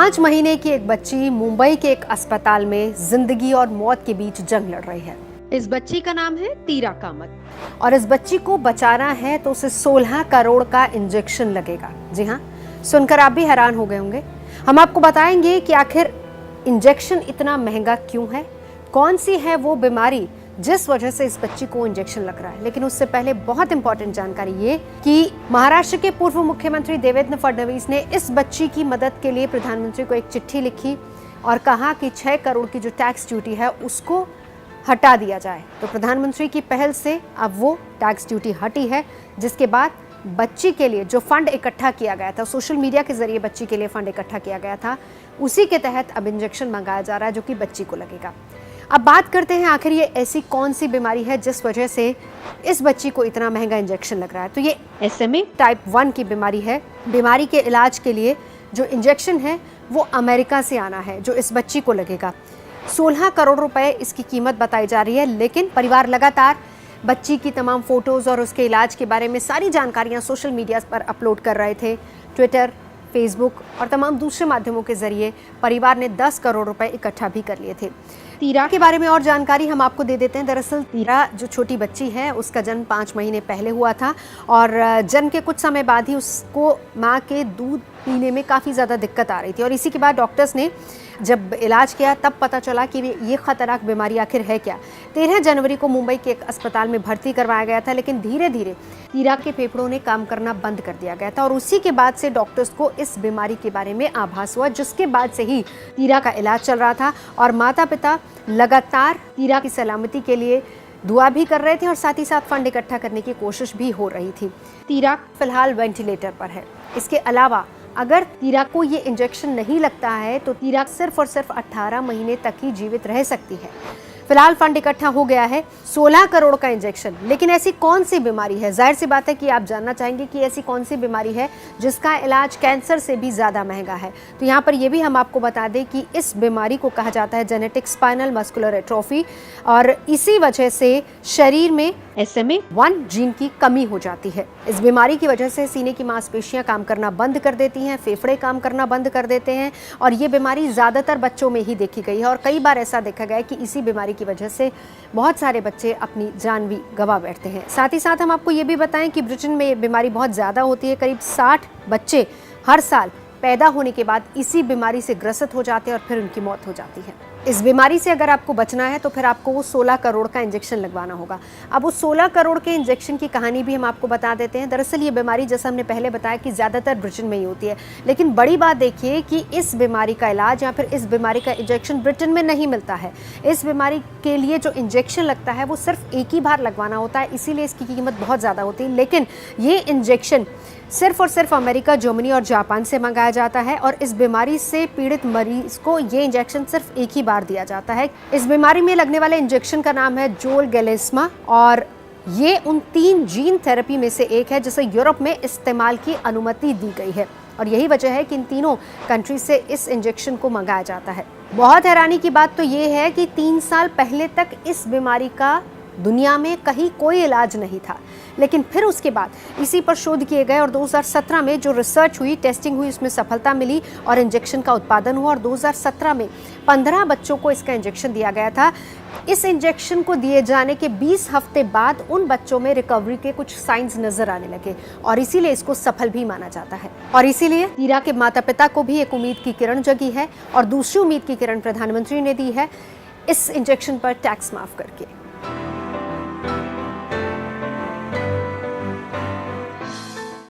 5 महीने की एक बच्ची मुंबई के एक अस्पताल में जिंदगी और मौत के बीच जंग लड़ रही है। इस बच्ची का नाम है तीरा कामत और इस बच्ची को बचाना है तो उसे 16 करोड़ का इंजेक्शन लगेगा। जी हाँ, सुनकर आप भी हैरान हो गए होंगे। हम आपको बताएंगे कि आखिर इंजेक्शन इतना महंगा क्यों है, कौन सी है वो बीमारी जिस वजह से इस बच्ची को इंजेक्शन लग रहा है। लेकिन उससे पहले बहुत इंपॉर्टेंट जानकारी ये कि महाराष्ट्र के पूर्व मुख्यमंत्री देवेंद्र फडणवीस ने इस बच्ची की मदद के लिए प्रधानमंत्री को एक चिट्ठी लिखी और कहा कि 6 करोड़ की जो टैक्स ड्यूटी है उसको हटा दिया जाए। तो प्रधानमंत्री की पहल से अब वो टैक्स ड्यूटी हटी है, जिसके बाद बच्ची के लिए जो फंड इकट्ठा किया गया था, सोशल मीडिया के जरिए बच्ची के लिए फंड इकट्ठा किया गया था, उसी के तहत अब इंजेक्शन मंगाया जा रहा है जो कि बच्ची को लगेगा। अब बात करते हैं आखिर ये ऐसी कौन सी बीमारी है जिस वजह से इस बच्ची को इतना महंगा इंजेक्शन लग रहा है। तो ये SMA टाइप 1 की बीमारी है। बीमारी के इलाज के लिए जो इंजेक्शन है वो अमेरिका से आना है, जो इस बच्ची को लगेगा। 16 करोड़ रुपए इसकी कीमत बताई जा रही है। लेकिन परिवार लगातार बच्ची की तमाम फोटोज और उसके इलाज के बारे में सारी जानकारियां सोशल मीडिया पर अपलोड कर रहे थे। ट्विटर, फेसबुक और तमाम दूसरे माध्यमों के जरिए परिवार ने 10 करोड़ रुपए इकट्ठा भी कर लिए थे। तीरा के बारे में और जानकारी हम आपको दे देते हैं। दरअसल तीरा जो छोटी बच्ची है उसका जन्म 5 महीने पहले हुआ था और जन्म के कुछ समय बाद ही उसको माँ के दूध पीने में काफ़ी ज़्यादा दिक्कत आ रही थी और इसी के बाद डॉक्टर्स ने जब इलाज किया तब पता चला कि ये खतरनाक बीमारी आखिर है क्या। 13 जनवरी को मुंबई के एक अस्पताल में भर्ती करवाया गया था, लेकिन धीरे धीरे तीरा के फेफड़ों ने काम करना बंद कर दिया गया था और उसी के बाद से डॉक्टर्स को इस बीमारी के बारे में आभास हुआ, जिसके बाद से ही तीरा का इलाज चल रहा था और माता पिता लगातार तीरा की सलामती के लिए दुआ भी कर रहे थे और साथ ही साथ फंड इकट्ठा करने की कोशिश भी हो रही थी। तीरा फिलहाल वेंटिलेटर पर है। इसके अलावा अगर तीरा को ये इंजेक्शन नहीं लगता है तो तीरा सिर्फ और सिर्फ 18 महीने तक ही जीवित रह सकती है। फिलहाल फंड इकट्ठा हो गया है 16 करोड़ का इंजेक्शन। लेकिन ऐसी कौन सी बीमारी है, जाहिर सी बात है कि आप जानना चाहेंगे कि ऐसी कौन सी बीमारी है जिसका इलाज कैंसर से भी ज़्यादा महंगा है। तो यहाँ पर यह भी हम आपको बता दें कि इस बीमारी को कहा जाता है जेनेटिक स्पाइनल मस्कुलर एट्रोफी और इसी वजह से शरीर में SMA 1 जीन की कमी हो जाती है। इस बीमारी की वजह से सीने की मांसपेशियां काम करना बंद कर देती हैं, फेफड़े काम करना बंद कर देते हैं और ये बीमारी ज़्यादातर बच्चों में ही देखी गई है और कई बार ऐसा देखा गया है कि इसी बीमारी की वजह से बहुत सारे बच्चे अपनी जान भी गंवा बैठते हैं। साथ ही साथ हम आपको ये भी बताएं कि ब्रिटेन में ये बीमारी बहुत ज़्यादा होती है। करीब 60 बच्चे हर साल पैदा होने के बाद इसी बीमारी से ग्रसित हो जाते हैं और फिर उनकी मौत हो जाती है। इस बीमारी से अगर आपको बचना है तो फिर आपको वो 16 करोड़ का इंजेक्शन लगवाना होगा। अब उस 16 करोड़ के इंजेक्शन की कहानी भी हम आपको बता देते हैं। दरअसल ये बीमारी, जैसा हमने पहले बताया, कि ज़्यादातर ब्रिटेन में ही होती है, लेकिन बड़ी बात देखिए कि इस बीमारी का इलाज या फिर इस बीमारी का इंजेक्शन ब्रिटेन में नहीं मिलता है। इस बीमारी के लिए जो इंजेक्शन लगता है वो सिर्फ एक ही बार लगवाना होता है, इसीलिए इसकी कीमत बहुत ज़्यादा होती है। लेकिन ये इंजेक्शन सिर्फ और सिर्फ अमेरिका, जर्मनी और जापान से मंगाया जाता है और इस बीमारी से पीड़ित मरीज को ये इंजेक्शन सिर्फ एक ही बार दिया जाता है। इस बीमारी में लगने वाले इंजेक्शन का नाम है जोलगेलेस्मा और ये उन 3 जीन थेरेपी में से एक है जिसे यूरोप में इस्तेमाल की अनुमति दी गई है और यही वजह है कि इन तीनों कंट्री से इस इंजेक्शन को मंगाया जाता है। बहुत हैरानी की बात तो ये है कि 3 साल पहले तक इस बीमारी का दुनिया में कहीं कोई इलाज नहीं था, लेकिन फिर उसके बाद इसी पर शोध किए गए और 2017 में जो रिसर्च हुई, टेस्टिंग हुई, उसमें सफलता मिली और इंजेक्शन का उत्पादन हुआ और 2017 में 15 बच्चों को इसका इंजेक्शन दिया गया था। इस इंजेक्शन को दिए जाने के 20 हफ्ते बाद उन बच्चों में रिकवरी के कुछ साइंस नजर आने लगे और इसीलिए इसको सफल भी माना जाता है। और इसीलिए तीरा के माता पिता को भी एक उम्मीद की किरण जगी है और दूसरी उम्मीद की किरण प्रधानमंत्री ने दी है इस इंजेक्शन पर टैक्स माफ करके।